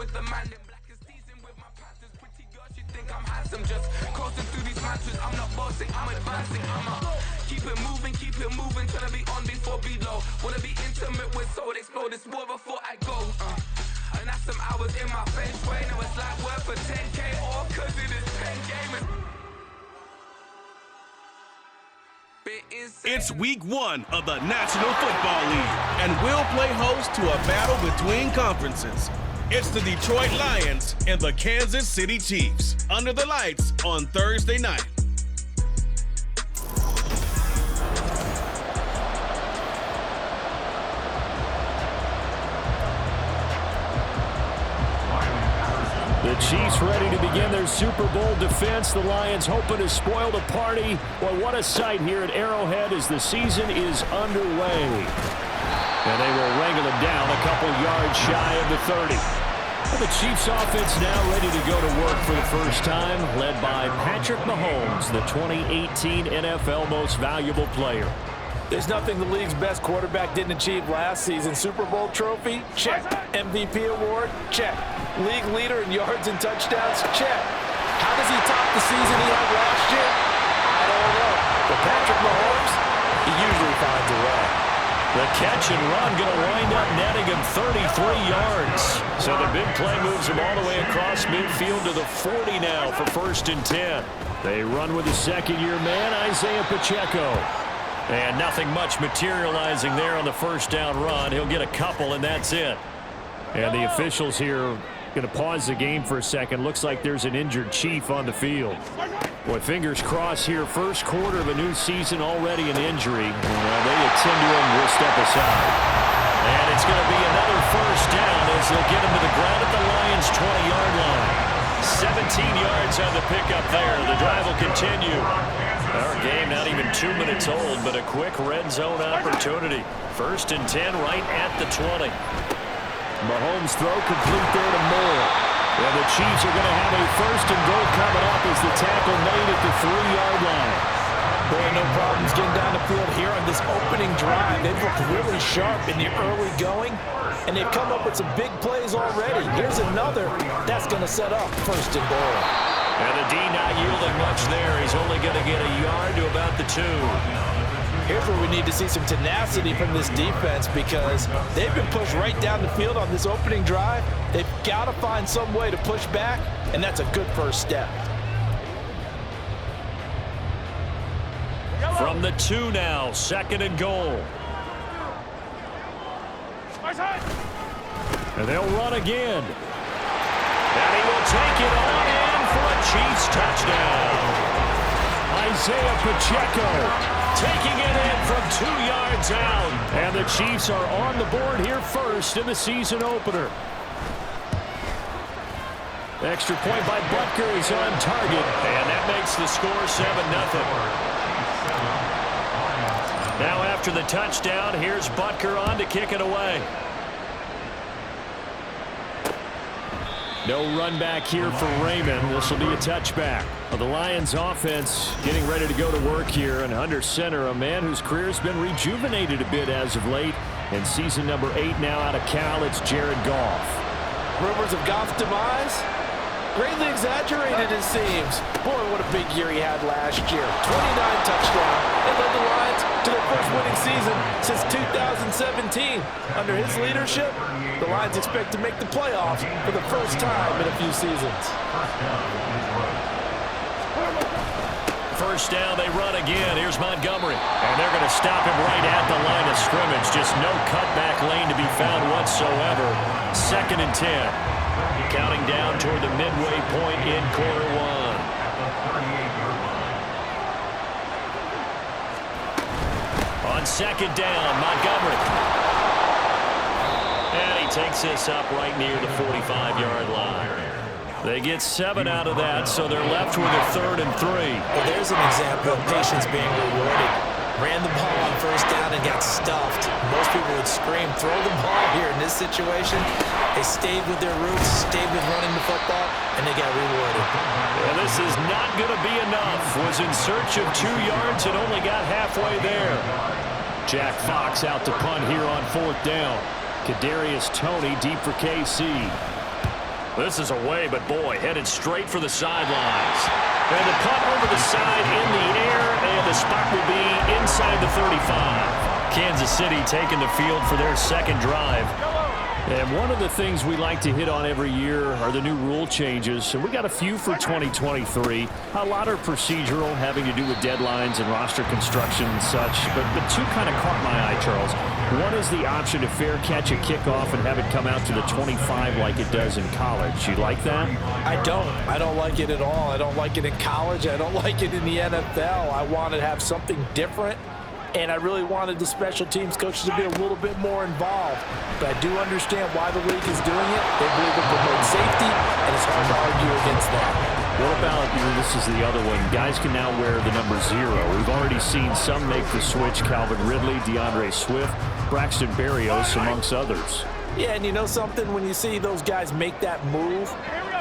with the man in black is season with my patterns. Pretty girl, she think I'm handsome. Just coasting through these matches. I'm not bossing, I'm advancing. Keep it moving, trying to be on before below. Wanna be intimate with soul, explore this war before I go. And that's some hours in my bench way. Now it's like work for 10K all cause it is 10 gamers. It's week 1 of the National Football League, and we'll play host to a battle between conferences. It's the Detroit Lions and the Kansas City Chiefs under the lights on Thursday night. The Chiefs ready to begin their Super Bowl defense. The Lions hoping to spoil the party. Well, what a sight here at Arrowhead as the season is underway. And they will wrangle him down a couple yards shy of the 30. Well, the Chiefs offense now ready to go to work for the first time, led by Patrick Mahomes, the 2018 NFL Most Valuable Player. There's nothing the league's best quarterback didn't achieve last season. Super Bowl trophy? Check. MVP award? Check. League leader in yards and touchdowns? Check. How does he top the season he had last year? I don't know. But Patrick Mahomes, he usually finds a way. The catch and run going to wind up netting him 33 yards. So the big play moves him all the way across midfield to the 40 now for 1st and 10. They run with the second-year man, Isaiah Pacheco. And nothing much materializing there on the first down run. He'll get a couple, and that's it. And the officials here going to pause the game for a second. Looks like there's an injured Chief on the field. Boy, fingers crossed here. First quarter of a new season, already an injury. Well, they attend to him. We'll step aside. And it's going to be another first down as they'll get him to the ground at the Lions' 20-yard line. 17 yards on the pickup there. The drive will continue. Our game not even 2 minutes old, but a quick red zone opportunity. 1st and 10 right at the 20. Mahomes throw complete there to Moore. And the Chiefs are going to have a 1st and goal coming up as the tackle made at the 3-yard line. Boy, no problems getting down the field here on this opening drive. They've looked really sharp in the early going, and they've come up with some big plays already. Here's another that's going to set up 1st and goal. And the D not yielding much there. He's only going to get a yard to about the 2. Here's where we need to see some tenacity from this defense because they've been pushed right down the field on this opening drive. They've got to find some way to push back, and that's a good first step. From the 2 now, 2nd and goal. And they'll run again. And he will take it on in for a Chiefs touchdown. Isaiah Pacheco taking it in from 2 yards out. And the Chiefs are on the board here first in the season opener. Extra point by Butker is on target. And that makes the score 7-0. Now after the touchdown, here's Butker on to kick it away. No run back here for Raymond. This will be a touchback. Well, the Lions offense getting ready to go to work here. And under center, a man whose career has been rejuvenated a bit as of late. In season number 8 now out of Cal, it's Jared Goff. Rumors of Goff's demise? Greatly exaggerated, it seems. Boy, what a big year he had last year. 29 touchdowns. It led the Lions to their first winning season since 2017. Under his leadership, the Lions expect to make the playoffs for the first time in a few seasons. First down, they run again. Here's Montgomery. And they're going to stop him right at the line of scrimmage. Just no cutback lane to be found whatsoever. 2nd and 10. Counting down toward the midway point in quarter 1. On 2nd down, Montgomery. And he takes this up right near the 45-yard line. They get 7 out of that, so they're left with a 3rd and 3. Well, there's an example of patience being rewarded. Ran the ball on 1st down and got stuffed. Most people would scream, throw the ball here. In this situation, they stayed with their roots, stayed with running the football, and they got rewarded. And this is not going to be enough. Was in search of 2 yards and only got halfway there. Jack Fox out to punt here on 4th down. Kadarius Toney deep for KC. This is away, but boy, headed straight for the sidelines. And the punt over the side in the air, and the spot will be inside the 35. Kansas City taking the field for their second drive. And one of the things we like to hit on every year are the new rule changes. So we got a few for 2023. A lot are procedural, having to do with deadlines and roster construction and such. But two kind of caught my eye, Charles. One is the option to fair catch a kickoff and have it come out to the 25 like it does in college. You like that? I don't like it at all. I don't like it in college. I don't like it in the NFL. I want to have something different. And I really wanted the special teams coaches to be a little bit more involved. But I do understand why the league is doing it. They believe it promotes safety, and it's hard to argue against that. What about, this is the other one, guys can now wear the number 0. We've already seen some make the switch, Calvin Ridley, DeAndre Swift, Braxton Berrios, amongst others. Yeah, and you know something? When you see those guys make that move,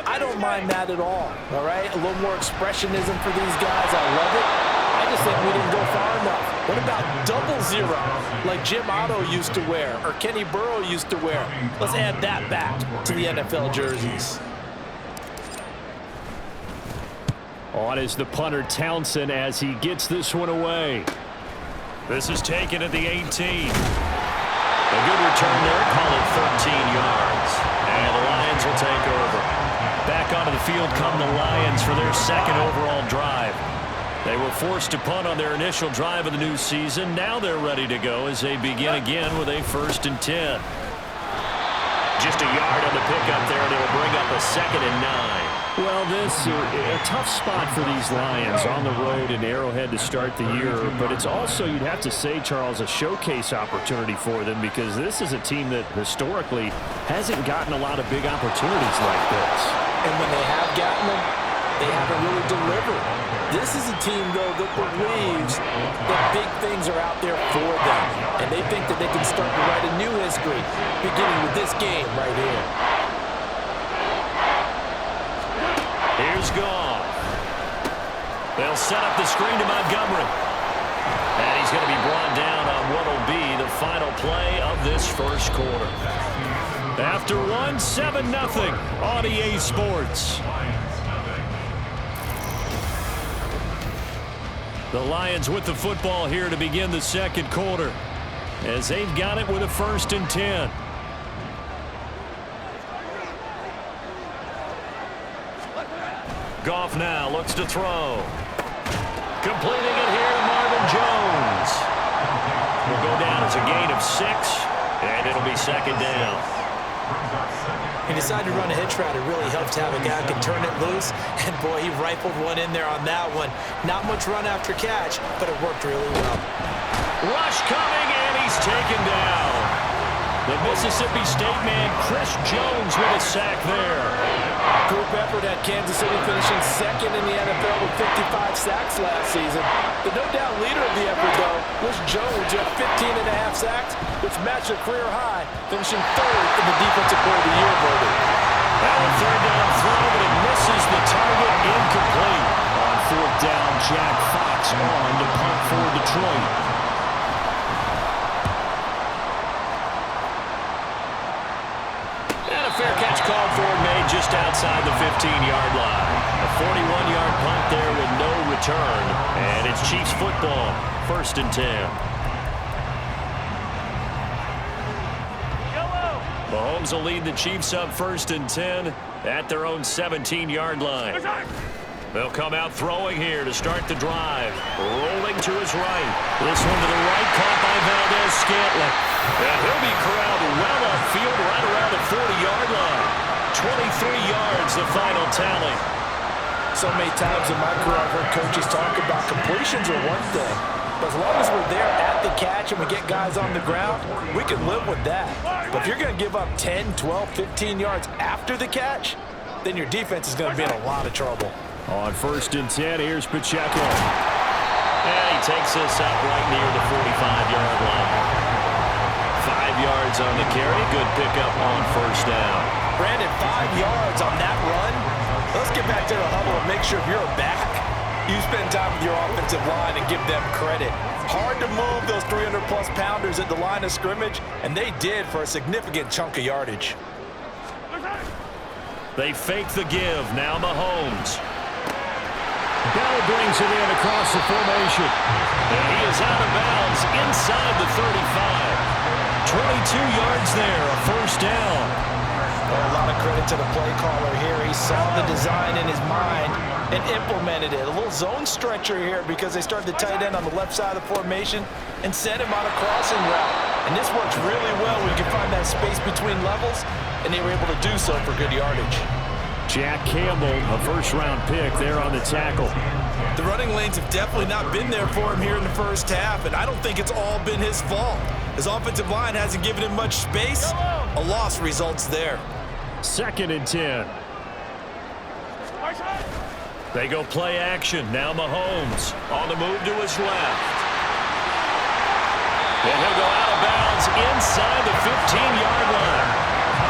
I don't mind that at all right? A little more expressionism for these guys. I love it. I just think we didn't go far enough. What about 00, like Jim Otto used to wear or Kenny Burrow used to wear? Let's add that back to the NFL jerseys. On is the punter Townsend as he gets this one away. This is taken at the 18. A good return there, call it 13 yards. And the Lions will take over. Back onto the field come the Lions for their second overall drive. They were forced to punt on their initial drive of the new season. Now they're ready to go as they begin again with a 1st and 10. Just a yard on the pickup there, and it'll bring up a 2nd and 9. Well, this is a tough spot for these Lions on the road in Arrowhead to start the year. But it's also, you'd have to say, Charles, a showcase opportunity for them because this is a team that historically hasn't gotten a lot of big opportunities like this. And when they have gotten them, they haven't really delivered. This is a team, though, that believes that big things are out there for them. And they think that they can start to write a new history, beginning with this game right here. Here's Goff. They'll set up the screen to Montgomery. And he's going to be brought down on what will be the final play of this first quarter. After one, 7-0 on EA Sports. The Lions with the football here to begin the second quarter as they've got it with a 1st and 10. Goff now looks to throw. Completing it here to Marvin Jones. Will go down as a gain of 6, and it'll be 2nd down. He decided to run a hitch route. It really helps to have a guy who can turn it loose. And, boy, he rifled one in there on that one. Not much run after catch, but it worked really well. Rush coming, and he's taken down. The Mississippi State man, Chris Jones, with a sack there. Group effort had Kansas City finishing 2nd in the NFL with 55 sacks last season. The no-doubt leader of the effort, though, was Jones, who had 15.5 sacks, which matched a career high, finishing 3rd in the Defensive Player of the Year voting. Now a 3rd down throw, but it misses the target, incomplete. On 4th down, Jack Fox on to punt for Detroit. And a fair catch called for, made just outside the 15-yard line. A 41-yard punt there with no return. And it's Chiefs football, 1st and 10. Mahomes will lead the Chiefs up 1st and 10 at their own 17-yard line. They'll come out throwing here to start the drive. Rolling to his right. This one to the right, caught by Valdez-Scantling. And he'll be corralled well upfield right around the 40-yard line. 23 yards, the final tally. So many times in my career I've heard coaches talk about completions are one thing. But as long as we're there at the catch and we get guys on the ground, we can live with that. But if you're going to give up 10, 12, 15 yards after the catch, then your defense is going to be in a lot of trouble. On 1st and 10, here's Pacheco. And he takes this up right near the 45-yard line. 5 yards on the carry. Good pickup on 1st down. Brandon, 5 yards on that run. Let's get back to the huddle and make sure if you're a back, you spend time with your offensive line and give them credit. Hard to move those 300-plus pounders at the line of scrimmage, and they did for a significant chunk of yardage. They fake the give. Now Mahomes. Bell brings it in across the formation. And he is out of bounds inside the 35. 22 yards there, a first down. Well, a lot of credit to the play caller here. He saw the design in his mind and implemented it. A little zone stretcher here because they started the tight end on the left side of the formation and sent him on a crossing route. And this works really well when you can find that space between levels, and they were able to do so for good yardage. Jack Campbell, a first-round pick there on the tackle. The running lanes have definitely not been there for him here in the first half, and I don't think it's all been his fault. His offensive line hasn't given him much space. A loss results there. 2nd and 10. They go play action. Now Mahomes on the move to his left. And he'll go out of bounds inside the 15-yard line.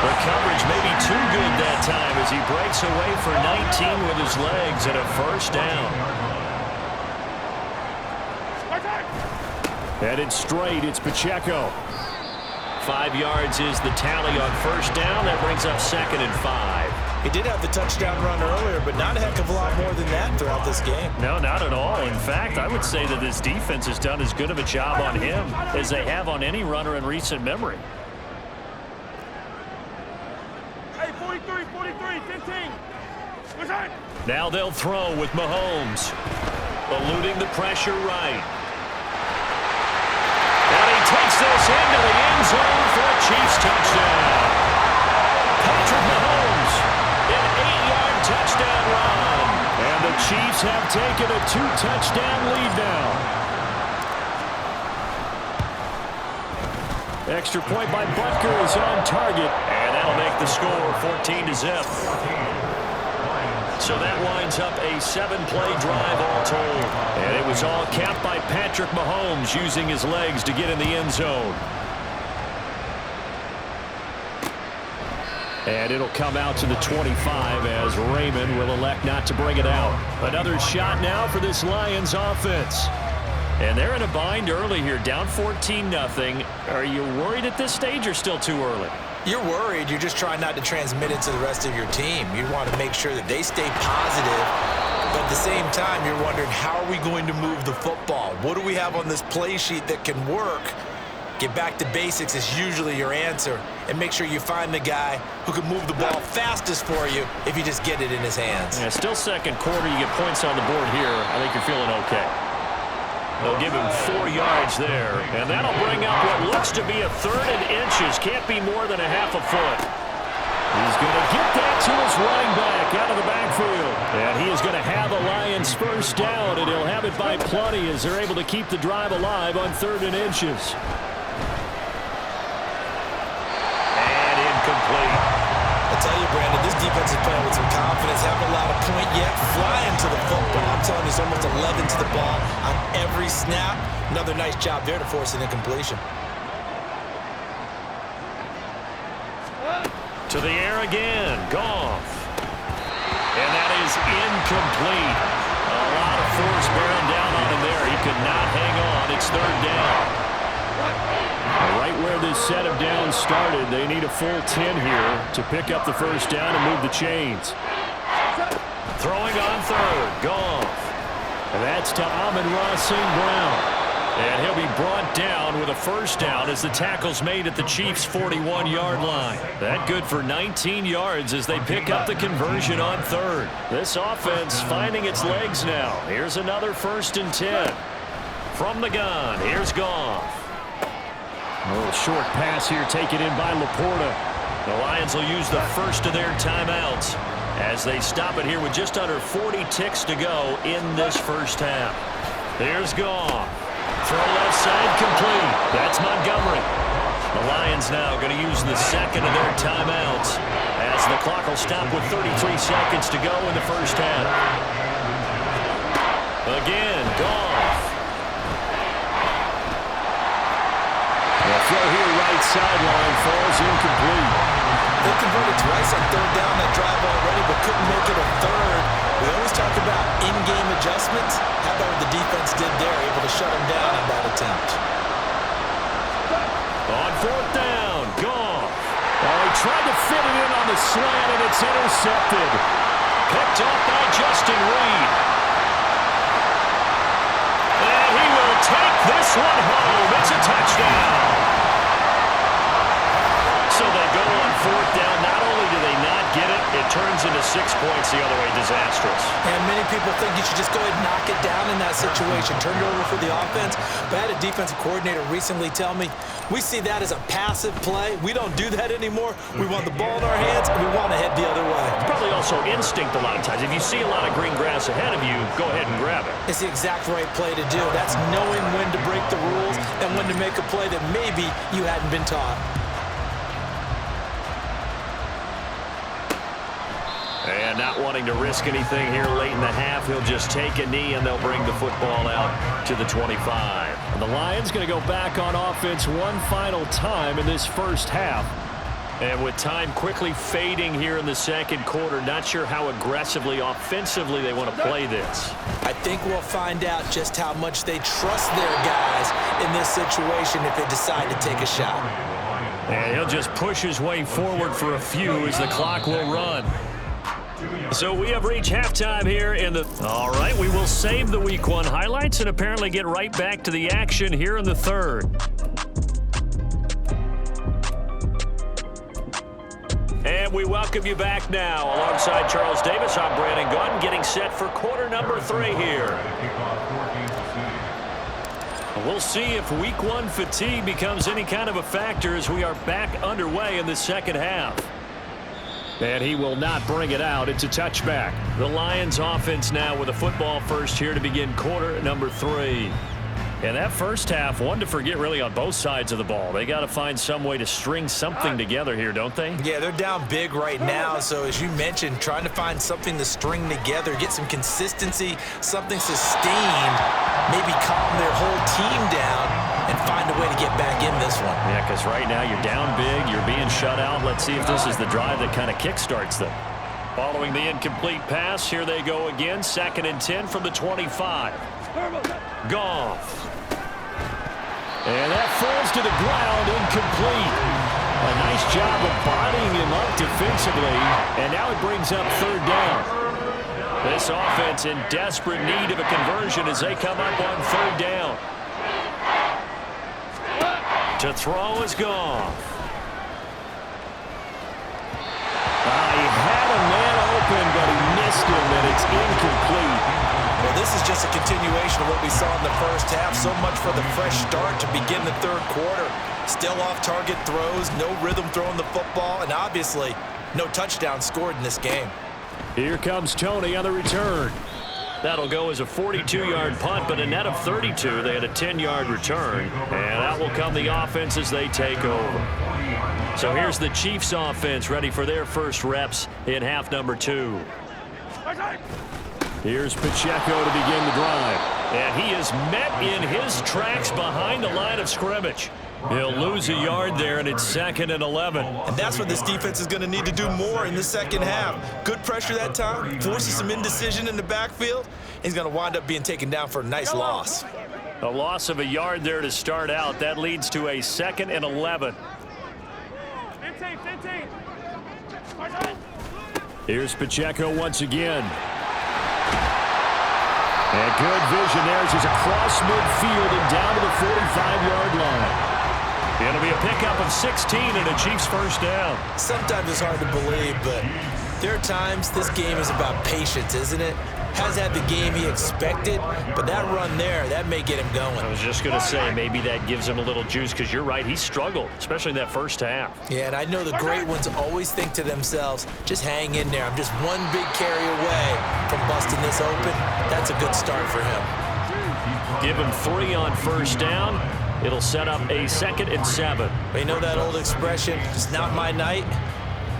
The coverage may be too good that time as he breaks away for 19 with his legs and a first down. Headed straight, it's Pacheco. 5 yards is the tally on first down. That brings up 2nd and 5. He did have the touchdown run earlier, but not a heck of a lot more than that throughout this game. No, not at all. In fact, I would say that this defense has done as good of a job on him as they have on any runner in recent memory. Hey, 43, 15. Now they'll throw with Mahomes. Eluding the pressure right. And he takes this into the end zone for a Chiefs touchdown. Patrick Mahomes, an 8-yard touchdown run. And the Chiefs have taken a 2-touchdown lead now. Extra point by Butker is on target. And that'll make the score 14-0. So that winds up a 7-play drive all told. And it was all capped by Patrick Mahomes using his legs to get in the end zone. And it'll come out to the 25 as Raymond will elect not to bring it out. Another shot now for this Lions offense. And they're in a bind early here, down 14-0. Are you worried at this stage or still too early? You're worried. You're just trying not to transmit it to the rest of your team. You want to make sure that they stay positive. But at the same time, you're wondering, how are we going to move the football? What do we have on this play sheet that can work? Get back to basics is usually your answer. And make sure you find the guy who can move the ball fastest for you if you just get it in his hands. Yeah, still second quarter. You get points on the board here. I think you're feeling okay. They'll give him 4 yards there. And that'll bring up what looks to be a 3rd and inches. Can't be more than a half a foot. He's going to get that to his running back out of the backfield. And he is going to have a Lions first down, and he'll have it by plenty as they're able to keep the drive alive on 3rd and inches. And incomplete. I tell you, Brandon, this defense is playing with some confidence. Haven't allowed a point yet. Flying to the football. I'm telling you, it's almost 11 to the ball on every snap. Another nice job there to force an incompletion. To the air again. Goff. And that is incomplete. A lot of force bearing down on him there. He could not hang on. It's 3rd down. Right where this set of downs started, they need a full 10 here to pick up the first down and move the chains. Throwing on 3rd, Goff. And that's to Amon-Ra St. Brown. And he'll be brought down with a first down as the tackle's made at the Chiefs' 41-yard line. That good for 19 yards as they pick up the conversion on 3rd. This offense finding its legs now. Here's another 1st and 10. From the gun, here's Goff. A little short pass here taken in by Laporta. The Lions will use the first of their timeouts as they stop it here with just under 40 ticks to go in this first half. There's Goff. Throw left side complete. That's Montgomery. The Lions now going to use the second of their timeouts as the clock will stop with 33 seconds to go in the first half. Again, Goff. The throw here right sideline falls incomplete. They converted twice on 3rd down that drive already, but couldn't make it a 3rd. We always talk about in-game adjustments. How about what the defense did there, able to shut them down on that attempt. On 4th down, Goff. Oh, he tried to fit it in on the slant, and it's intercepted. Picked off by Justin Reed. And he will take this one home. It's a touchdown. So they go on fourth down. Not only do they not get it, it turns into 6 points the other way. Disastrous. And many people think you should just go ahead and knock it down in that situation. Turn it over for the offense. But I had a defensive coordinator recently tell me, we see that as a passive play. We don't do that anymore. We want the ball in our hands, and we want to head the other way. Probably also instinct a lot of times. If you see a lot of green grass ahead of you, go ahead and grab it. It's the exact right play to do. That's knowing when to break the rules and when to make a play that maybe you hadn't been taught. And not wanting to risk anything here late in the half, he'll just take a knee, and they'll bring the football out to the 25. And the Lions going to go back on offense one final time in this first half. And with time quickly fading here in the second quarter, not sure how aggressively, offensively they want to play this. I think we'll find out just how much they trust their guys in this situation if they decide to take a shot. And he'll just push his way forward for a few as the clock will run. So we have reached halftime here in the... All right, we will save the Week 1 highlights and apparently get right back to the action here in the third. And we welcome you back now. Alongside Charles Davis, I'm Brandon Gunn, getting set for quarter number 3 here. We'll see if Week 1 fatigue becomes any kind of a factor as we are back underway in the second half. And he will not bring it out. It's a touchback. The Lions offense now with a football first here to begin quarter number 3. And that first half, one to forget really on both sides of the ball. They got to find some way to string something together here, don't they? Yeah, they're down big right now. So as you mentioned, trying to find something to string together, get some consistency, something sustained, maybe calm their whole team down and find a way to get back in this one. Yeah, because right now you're down big, you're being shut out. Let's see if this is the drive that kind of kickstarts them. Following the incomplete pass, here they go again. 2nd and 10 from the 25. Goff. And that falls to the ground, incomplete. A nice job of bodying him up defensively, and now it brings up 3rd down. This offense in desperate need of a conversion as they come up on 3rd down. To throw is Goff. He had a man open, but he missed him, and it's incomplete. Well, this is just a continuation of what we saw in the first half. So much for the fresh start to begin the third quarter. Still off-target throws, no rhythm throwing the football, and obviously no touchdown scored in this game. Here comes Tony on the return. That'll go as a 42-yard punt, but a net of 32. They had a 10-yard return, and out will come the offense as they take over. So here's the Chiefs offense ready for their first reps in half number 2. Here's Pacheco to begin the drive. And he is met in his tracks behind the line of scrimmage. He'll lose a yard there, and it's 2nd and 11. And that's what this defense is going to need to do more in the second half. Good pressure that time, forces some indecision in the backfield. He's going to wind up being taken down for a nice loss. A loss of a yard there to start out. That leads to a 2nd and 11. 15. Here's Pacheco once again. And good vision there as he's across midfield and down to the 45-yard line. It'll be a pickup of 16 and a Chiefs first down. Sometimes it's hard to believe, but there are times this game is about patience, isn't it? Has had the game he expected, but that run there, that may get him going. I was just going to say, maybe that gives him a little juice, because you're right, he struggled, especially in that first half. Yeah, and I know the great ones always think to themselves, just hang in there. I'm just one big carry away from busting this open. That's a good start for him. Give him 3 on first down. It'll set up a 2nd and 7. You know that old expression, it's not my night?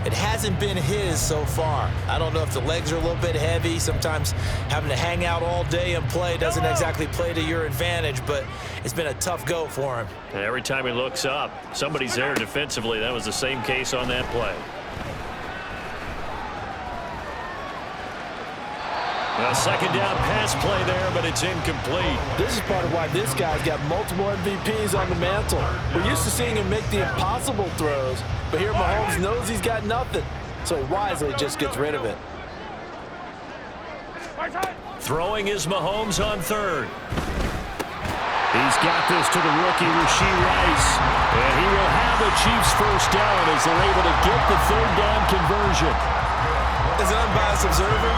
It hasn't been his so far. I don't know if the legs are a little bit heavy. Sometimes having to hang out all day and play doesn't exactly play to your advantage, but it's been a tough go for him. And every time he looks up, somebody's there defensively. That was the same case on that play. A second down pass play there, but it's incomplete. This is part of why this guy's got multiple MVPs on the mantle. We're used to seeing him make the impossible throws, but here Mahomes knows he's got nothing, so he wisely just gets rid of it. Throwing is Mahomes on third. He's got this to the rookie, Rashee Rice. And he will have the Chiefs first down as they're able to get the third down conversion. As an unbiased observer,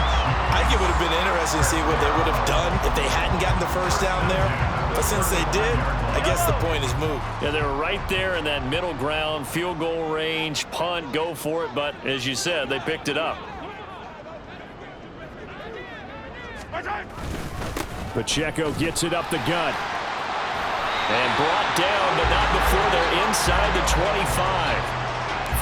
I think it would have been interesting to see what they would have done if they hadn't gotten the first down there. But since they did, I guess the point is moot. Yeah, they were right there in that middle ground, field goal range, punt, go for it. But as you said, they picked it up. Pacheco gets it up the gut. And brought down, but not before they're inside the 25.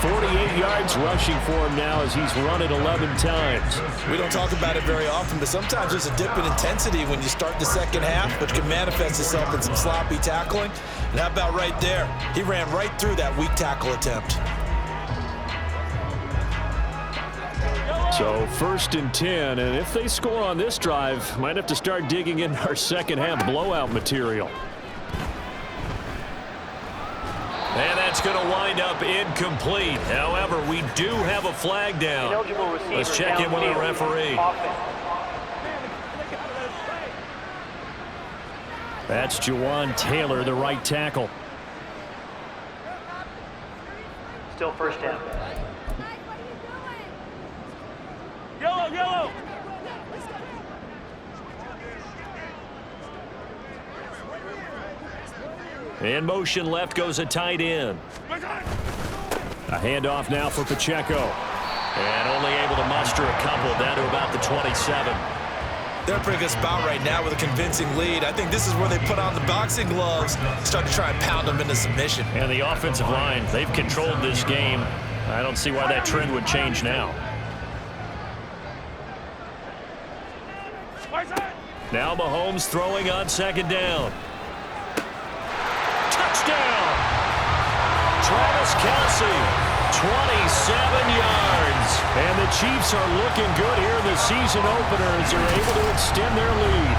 48 yards rushing for him now as he's run it 11 times. We don't talk about it very often, but sometimes there's a dip in intensity when you start the second half, which can manifest itself in some sloppy tackling. And how about right there? He ran right through that weak tackle attempt. So 1st and 10, and if they score on this drive, might have to start digging in our second half blowout material. And that's going to wind up incomplete. However, we do have a flag down. Let's check in with our referee. That's Jawan Taylor, the right tackle. Still first down. Yellow, yellow. In motion left goes a tight end. A handoff now for Pacheco. And only able to muster a couple down to about the 27. They're in a pretty good spot right now with a convincing lead. I think this is where they put on the boxing gloves, start to try and pound them into submission. And the offensive line, they've controlled this game. I don't see why that trend would change now. Now Mahomes throwing on second down. Touchdown! Travis Kelce, 27 yards. And the Chiefs are looking good here in the season opener as they're able to extend their lead.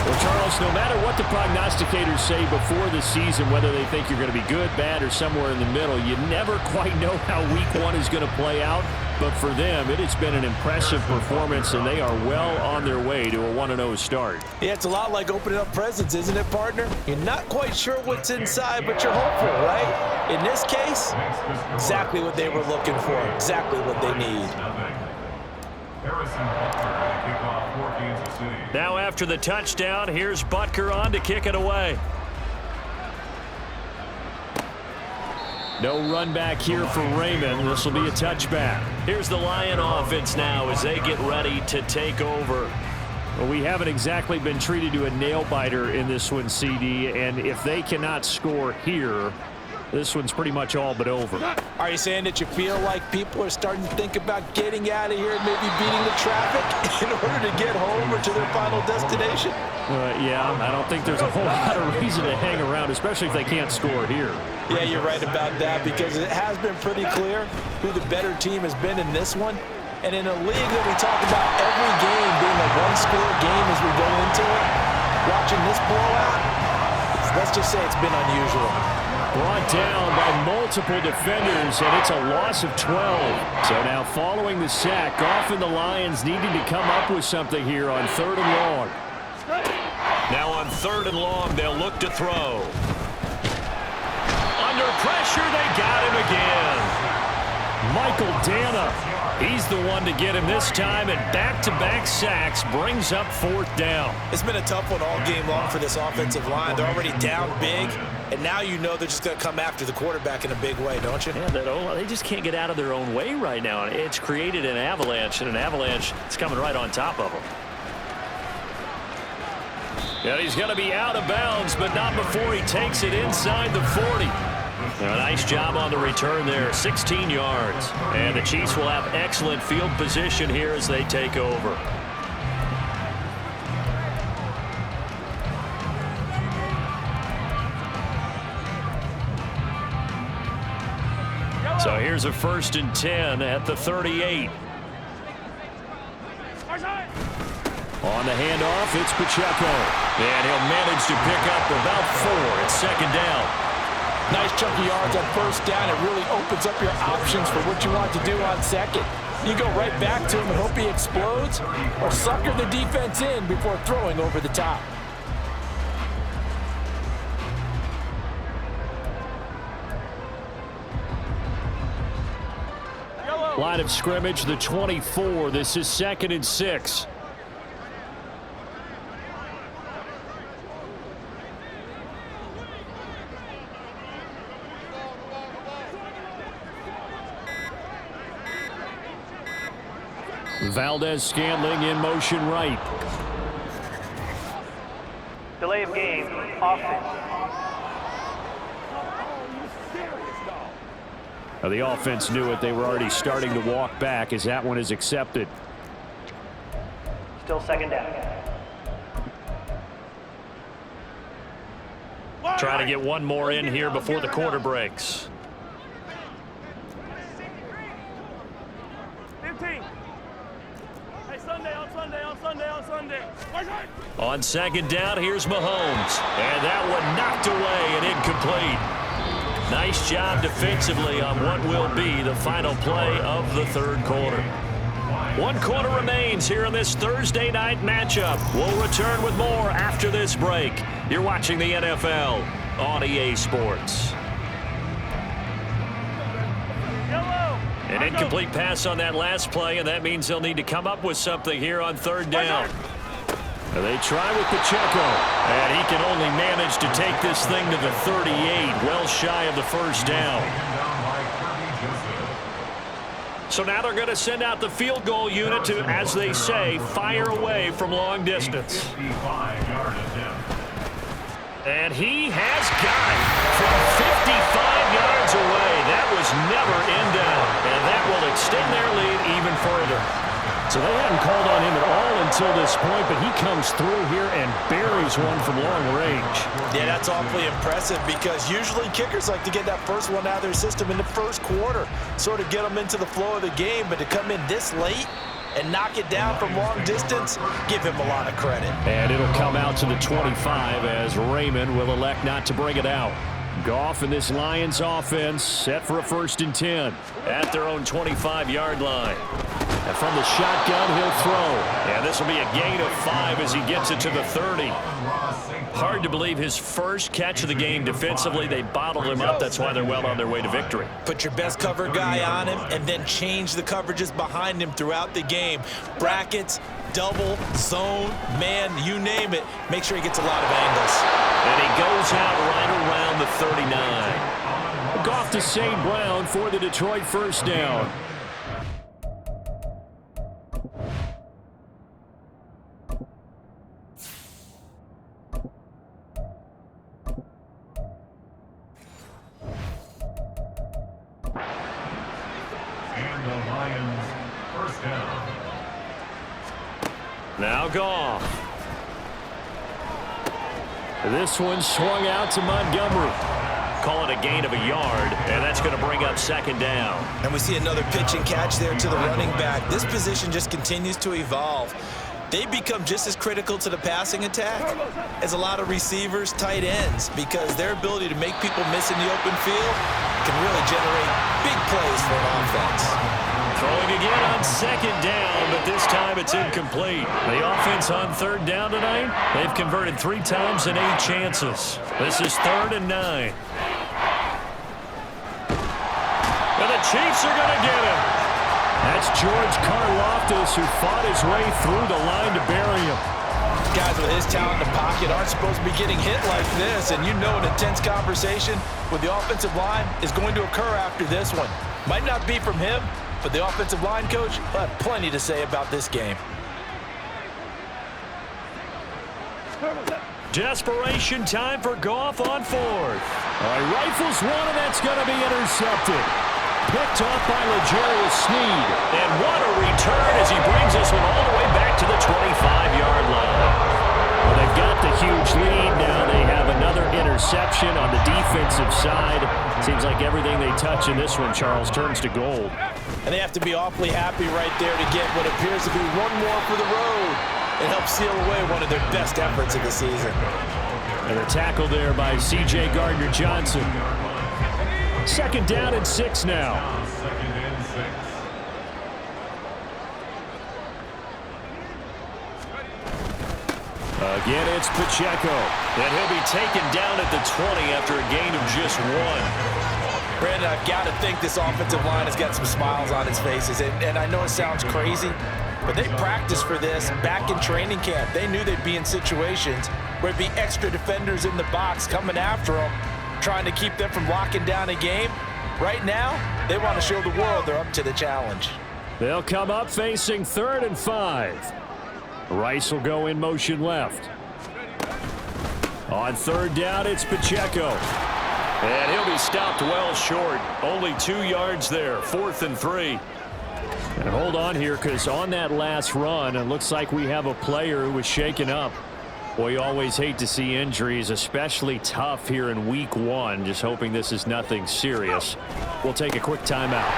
Well, Charles, no matter what the prognosticators say before the season, whether they think you're going to be good, bad, or somewhere in the middle, you never quite know how week one is going to play out. But for them, it has been an impressive performance, and they are well on their way to a 1-0 start. Yeah, it's a lot like opening up presents, isn't it, partner? You're not quite sure what's inside, but you're hopeful, right? In this case, exactly what they were looking for, exactly what they need. Now after the touchdown, here's Butker on to kick it away. No run back here for Raymond. This will be a touchback. Here's the Lion offense now as they get ready to take over. Well, we haven't exactly been treated to a nail-biter in this one, CD, and if they cannot score here, this one's pretty much all but over. Are you saying that you feel like people are starting to think about getting out of here and maybe beating the traffic in order to get home or to their final destination? Yeah, I don't think there's a whole lot of reason to hang around, especially if they can't score here. Yeah, you're right about that because it has been pretty clear who the better team has been in this one. And in a league that we talk about every game being a one-score game as we go into it, watching this blowout, let's just say it's been unusual. Brought down by multiple defenders, and it's a loss of 12. So now following the sack, often the Lions needing to come up with something here on 3rd and long. Now on 3rd and long, they'll look to throw. Under pressure, they got him again. Michael Dana, he's the one to get him this time, and back-to-back sacks brings up 4th down. It's been a tough one all game long for this offensive line. They're already down big, and now you know they're just going to come after the quarterback in a big way, don't you? Yeah, they just can't get out of their own way right now. It's created an avalanche, and an avalanche is coming right on top of them. And he's going to be out of bounds, but not before he takes it inside the 40. A nice job on the return there, 16 yards. And the Chiefs will have excellent field position here as they take over. So here's a 1st and 10 at the 38. On the handoff, it's Pacheco. And he'll manage to pick up about 4 at second down. Nice chunky yards on first down. It really opens up your options for what you want to do on second. You go right back to him and hope he explodes, or sucker the defense in before throwing over the top. Line of scrimmage, the 24. This is 2nd and 6. Valdez-Scantling in motion right. Delay of game, offense. Now, the offense knew it. They were already starting to walk back as that one is accepted. Still second down. Trying to get one more in here before the quarter breaks. 15. Hey, Sunday, on Sunday, on Sunday, on Sunday. On second down, here's Mahomes. And that one knocked away and incomplete. Nice job defensively on what will be the final play of the third quarter. 1 quarter remains here in this Thursday night matchup. We'll return with more after this break. You're watching the NFL on EA Sports. An incomplete pass on that last play, and that means they'll need to come up with something here on third down. They try with Pacheco, and he can only manage to take this thing to the 38, well shy of the first down. So now they're going to send out the field goal unit to, as they say, fire away from long distance. And he has got it from 55 yards away. That was never in doubt, and that will extend their lead even further. So they hadn't called on him at all until this point, but he comes through here and buries one from long range. Yeah, that's awfully impressive because usually kickers like to get that first one out of their system in the first quarter, sort of get them into the flow of the game, but to come in this late and knock it down from long distance, give him a lot of credit. And it'll come out to the 25 as Raymond will elect not to bring it out. Goff and this Lions offense set for a 1st and 10 at their own 25-yard line. And from the shotgun, he'll throw. And this will be a gain of 5 as he gets it to the 30. Hard to believe his first catch of the game defensively. They bottled him up. That's why they're well on their way to victory. Put your best cover guy on him and then change the coverages behind him throughout the game. Brackets, double, zone, man, you name it. Make sure he gets a lot of angles. And he goes out right around the 39. Goff to St. Brown for the Detroit first down. And the Lions first down. Now Goff. This one swung out to Montgomery. Call it a gain of a yard, and that's going to bring up second down. And we see another pitch and catch there to the running back. This position just continues to evolve. They become just as critical to the passing attack as a lot of receivers, tight ends, because their ability to make people miss in the open field can really generate big plays for an offense. Throwing again on second down, but this time it's incomplete. The offense on third down tonight, they've converted 3 times in 8 chances. This is 3rd and 9. And the Chiefs are going to get him. That's George Karlaftis, who fought his way through the line to bury him. Guys with his talent in the pocket aren't supposed to be getting hit like this, and you know an intense conversation with the offensive line is going to occur after this one. Might not be from him, but the offensive line coach will have plenty to say about this game. Desperation time for Goff on 4th. All right, rifles one, and that's going to be intercepted. Picked off by L'Jarius Sneed. And what a return as he brings this one all the way back to the 25-yard line. Well, they've got the huge lead. Now they have another interception on the defensive side. Seems like everything they touch in this one, Charles, turns to gold. And they have to be awfully happy right there to get what appears to be one more for the road and help seal away one of their best efforts of the season. And a tackle there by C.J. Gardner-Johnson. 2nd down and 6 now. Second and 6. Again, it's Pacheco. And he'll be taken down at the 20 after a gain of just 1. Brandon, I've got to think this offensive line has got some smiles on its faces. And I know it sounds crazy, but they practiced for this back in training camp. They knew they'd be in situations where it'd be extra defenders in the box coming after them, trying to keep them from locking down a game. Right now, they want to show the world they're up to the challenge. They'll come up facing 3rd and 5. Rice will go in motion left. On 3rd down, it's Pacheco. And he'll be stopped well short. Only 2 yards there. 4th and 3. And hold on here, because on that last run, it looks like we have a player who was shaken up. Boy, you always hate to see injuries, especially tough here in week 1. Just hoping this is nothing serious. We'll take a quick timeout.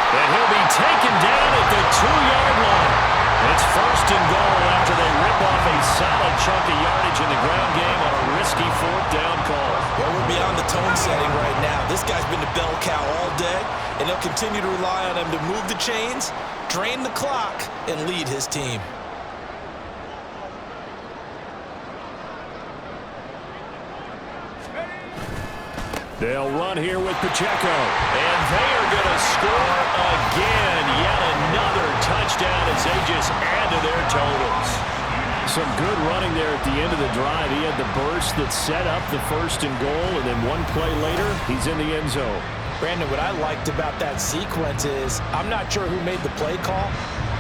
And he'll be taken down at the 2-yard line. It's 1st and goal after they rip off a solid chunk of yardage in the ground game on a risky 4th down call. Well, we're beyond the tone setting right now. This guy's been the bell cow all day, and they'll continue to rely on him to move the chains, drain the clock, and lead his team. They'll run here with Pacheco. And they are going to score again. Yet another touchdown as they just add to their totals. Some good running there at the end of the drive. He had the burst that set up the 1st and goal, and then one play later, he's in the end zone. Brandon, what I liked about that sequence is I'm not sure who made the play call,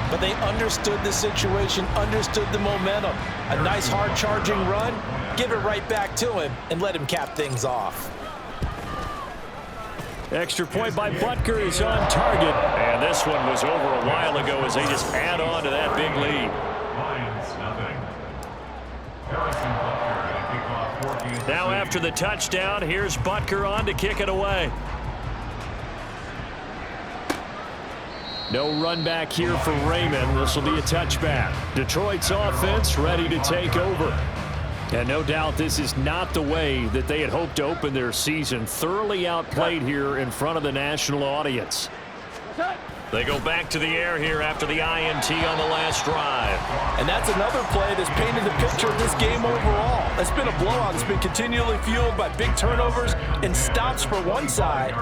but they understood the situation, understood the momentum. A nice hard charging run, give it right back to him, and let him cap things off. Extra point by Butker is on target. And this one was over a while ago as they just add on to that big lead. Lions, nothing. Harrison Butker, a kickoff working. Now after the touchdown, here's Butker on to kick it away. No run back here for Raymond. This will be a touchback. Detroit's offense ready to take over. And no doubt this is not the way that they had hoped to open their season. Thoroughly outplayed here in front of the national audience. They go back to the air here after the INT on the last drive. And that's another play that's painted the picture of this game overall. It's been a blowout. It's been continually fueled by big turnovers and stops for one side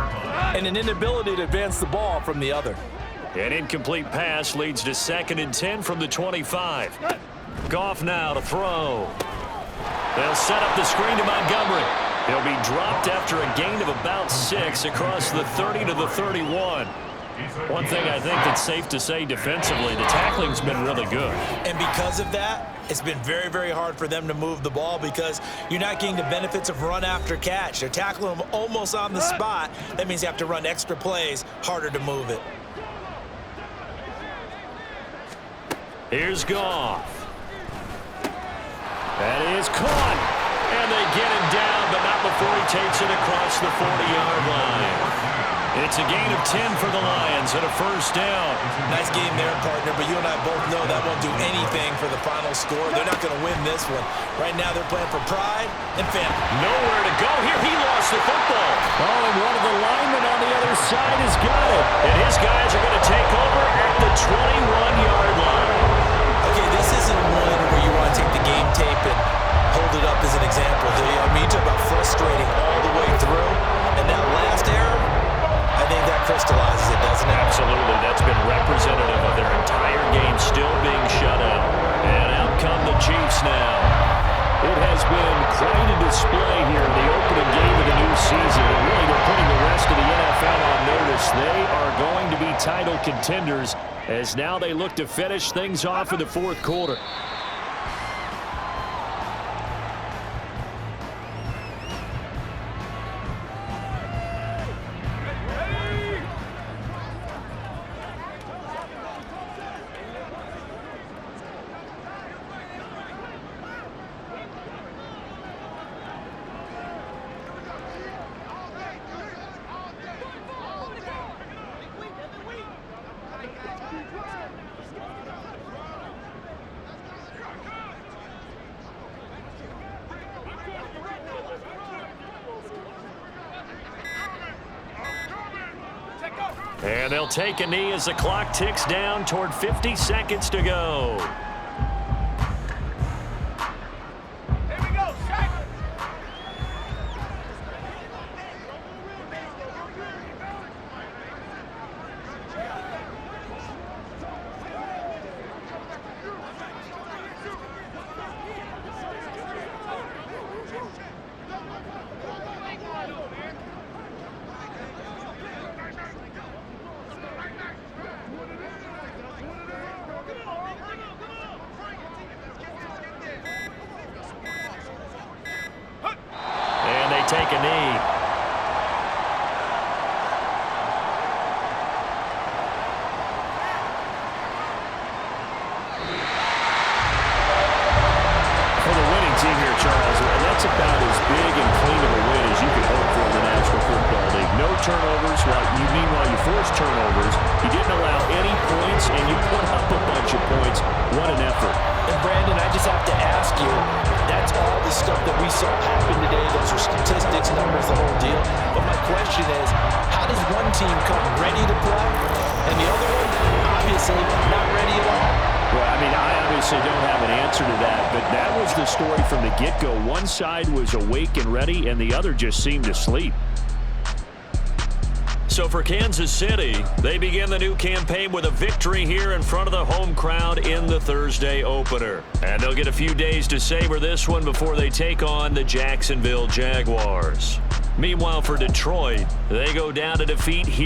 and an inability to advance the ball from the other. An incomplete pass leads to 2nd and 10 from the 25. Goff now to throw. They'll set up the screen to Montgomery. He'll be dropped after a gain of about 6 across the 30 to the 31. One thing I think that's safe to say defensively, the tackling's been really good. And because of that, it's been very, very hard for them to move the ball because you're not getting the benefits of run after catch. They're tackling them almost on the spot. That means you have to run extra plays, harder to move it. Here's Goff. That is caught. And they get him down, but not before he takes it across the 40-yard line. It's a gain of 10 for the Lions and a 1st down. Nice game there, partner, but you and I both know that won't do anything for the final score. They're not going to win this one. Right now they're playing for pride and family. Nowhere to go here. He lost the football. Oh, and one of the linemen on the other side has got it. And his guys are going to take over at the 21-yard line. Okay, this isn't one where you want to take the game tape and hold it up as an example, do you? I mean, you talk about frustrating all the way through, and that last error, I think that crystallizes it, doesn't it? Absolutely. That's been representative of their entire game still being shut out. And out come the Chiefs now. It has been quite a display here in the opening game of the new season. And really, they're putting the rest of the NFL on notice. They are going to be title contenders as now they look to finish things off in the 4th quarter. And they'll take a knee as the clock ticks down toward 50 seconds to go. Take a knee. For the winning team here, Charles, that's about as big and clean of a win as you could hope for in the National Football League. No turnovers. Meanwhile, you forced turnovers. You didn't allow any points, and you put up a bunch of points. What an effort. And Brandon, I just have to ask you, that's all the stuff that we saw happen today. Those are statistics, numbers, the whole deal. But my question is, how does one team come ready to play and the other one, obviously, not ready at all? Well, I mean, I obviously don't have an answer to that, but that was the story from the get-go. One side was awake and ready, and the other just seemed asleep. So for Kansas City, they begin the new campaign with a victory here in front of the home crowd in the Thursday opener. And they'll get a few days to savor this one before they take on the Jacksonville Jaguars. Meanwhile, for Detroit, they go down to defeat here